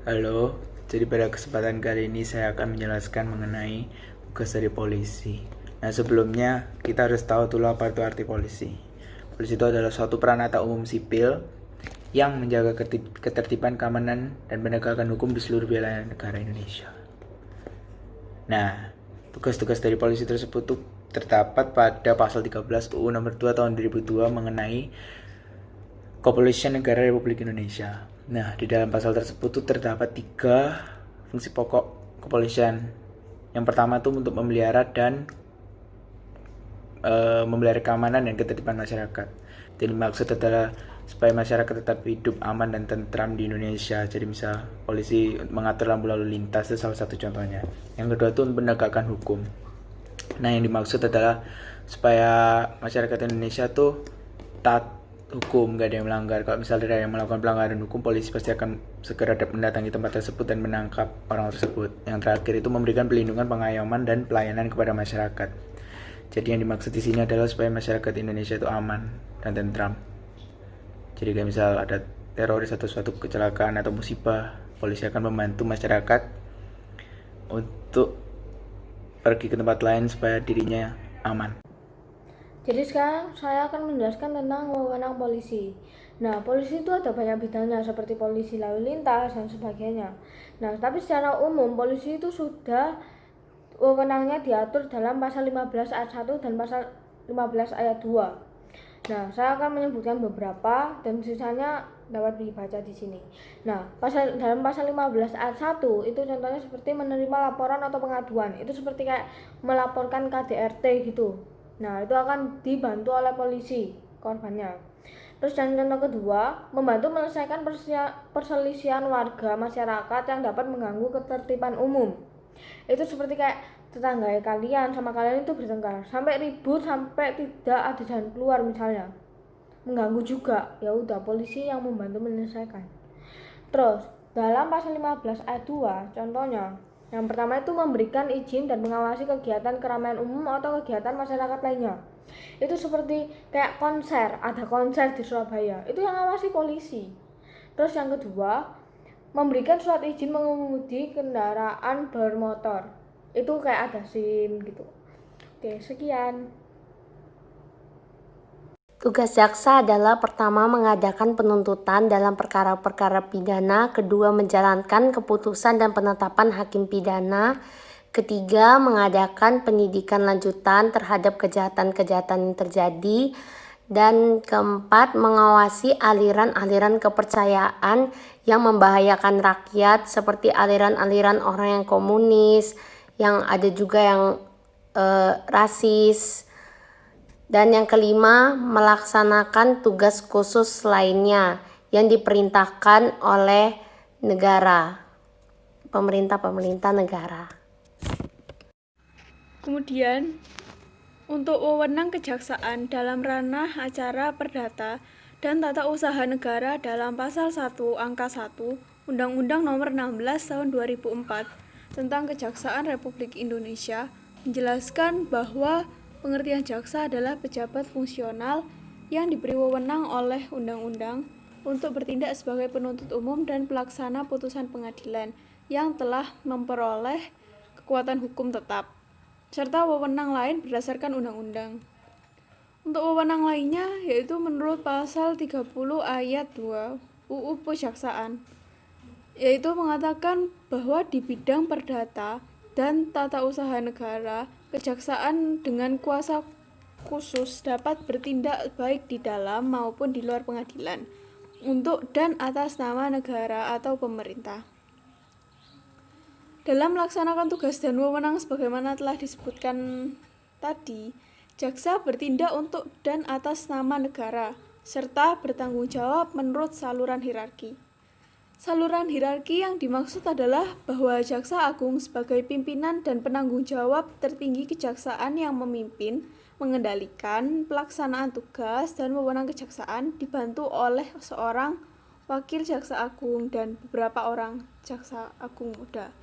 Halo, jadi pada kesempatan kali ini saya akan menjelaskan mengenai tugas dari polisi. Nah, sebelumnya kita harus tahu dulu apa itu arti polisi. Polisi itu adalah suatu peranata umum sipil yang menjaga ketertiban, keamanan, dan penegakan hukum di seluruh wilayah negara Indonesia. Nah, tugas-tugas dari polisi tersebut tuh terdapat pada pasal 13 UU nomor 2 tahun 2002 mengenai Kepolisian Negara Republik Indonesia. Nah, di dalam pasal tersebut tuh terdapat 3 fungsi pokok kepolisian. Yang pertama tuh untuk memelihara dan memelihara keamanan dan ketertiban masyarakat. Jadi maksud adalah supaya masyarakat tetap hidup aman dan tentram di Indonesia. Jadi misal polisi mengatur lampu lalu lintas itu salah satu contohnya. Yang kedua itu penegakan hukum. Nah, yang dimaksud adalah supaya masyarakat Indonesia tuh taat hukum, gak ada yang melanggar. Kalau misalnya ada yang melakukan pelanggaran hukum, polisi pasti akan segera mendatangi tempat tersebut dan menangkap orang tersebut. Yang terakhir itu memberikan perlindungan, pengayoman, dan pelayanan kepada masyarakat. Jadi yang dimaksud di sini adalah supaya masyarakat Indonesia itu aman dan tentram. Jadi kayak misal ada teroris atau suatu kecelakaan atau musibah, polisi akan membantu masyarakat untuk pergi ke tempat lain supaya dirinya aman. Jadi sekarang saya akan menjelaskan tentang wewenang polisi. Nah, polisi itu ada banyak bidangnya seperti polisi lalu lintas dan sebagainya. Nah, tapi secara umum polisi itu sudah wewenangnya diatur dalam pasal 15 ayat 1 dan pasal 15 ayat 2. Nah, saya akan menyebutkan beberapa dan sisanya dapat dibaca di sini. Nah, dalam pasal 15 ayat 1 itu contohnya seperti menerima laporan atau pengaduan. Itu seperti kayak melaporkan KDRT gitu. Nah, itu akan dibantu oleh polisi korbannya. Terus dan contoh kedua, membantu menyelesaikan perselisihan warga masyarakat yang dapat mengganggu ketertiban umum. Itu seperti kayak tetangga kalian sama kalian itu bertengkar sampai ribut sampai tidak ada jalan keluar misalnya, mengganggu juga, ya udah polisi yang membantu menyelesaikan. Terus dalam pasal 15 ayat 2 contohnya, yang pertama itu memberikan izin dan mengawasi kegiatan keramaian umum atau kegiatan masyarakat lainnya. Itu seperti kayak konser, ada konser di Surabaya, itu yang ngawasi polisi. Terus yang kedua, memberikan surat izin mengemudi kendaraan bermotor. Itu kayak ada SIM gitu. Oke, sekian. Tugas jaksa adalah pertama mengadakan penuntutan dalam perkara-perkara pidana, kedua menjalankan keputusan dan penetapan hakim pidana, ketiga mengadakan penyidikan lanjutan terhadap kejahatan-kejahatan yang terjadi, dan keempat mengawasi aliran-aliran kepercayaan yang membahayakan rakyat seperti aliran-aliran orang yang komunis, yang ada juga yang rasis. Dan yang kelima, melaksanakan tugas khusus lainnya yang diperintahkan oleh negara, pemerintah negara. Kemudian, untuk wewenang kejaksaan dalam ranah acara perdata dan tata usaha negara dalam pasal 1 angka 1 Undang-Undang Nomor 16 Tahun 2004 tentang Kejaksaan Republik Indonesia menjelaskan bahwa pengertian jaksa adalah pejabat fungsional yang diberi wewenang oleh undang-undang untuk bertindak sebagai penuntut umum dan pelaksana putusan pengadilan yang telah memperoleh kekuatan hukum tetap, serta wewenang lain berdasarkan undang-undang. Untuk wewenang lainnya yaitu menurut pasal 30 ayat 2 UU Pejaksaan, yaitu mengatakan bahwa di bidang perdata dan tata usaha negara, kejaksaan dengan kuasa khusus dapat bertindak baik di dalam maupun di luar pengadilan untuk dan atas nama negara atau pemerintah. Dalam melaksanakan tugas dan wewenang sebagaimana telah disebutkan tadi, jaksa bertindak untuk dan atas nama negara, serta bertanggung jawab menurut saluran hierarki. Saluran hierarki yang dimaksud adalah bahwa Jaksa Agung sebagai pimpinan dan penanggung jawab tertinggi kejaksaan yang memimpin, mengendalikan pelaksanaan tugas dan wewenang kejaksaan dibantu oleh seorang wakil Jaksa Agung dan beberapa orang Jaksa Agung muda.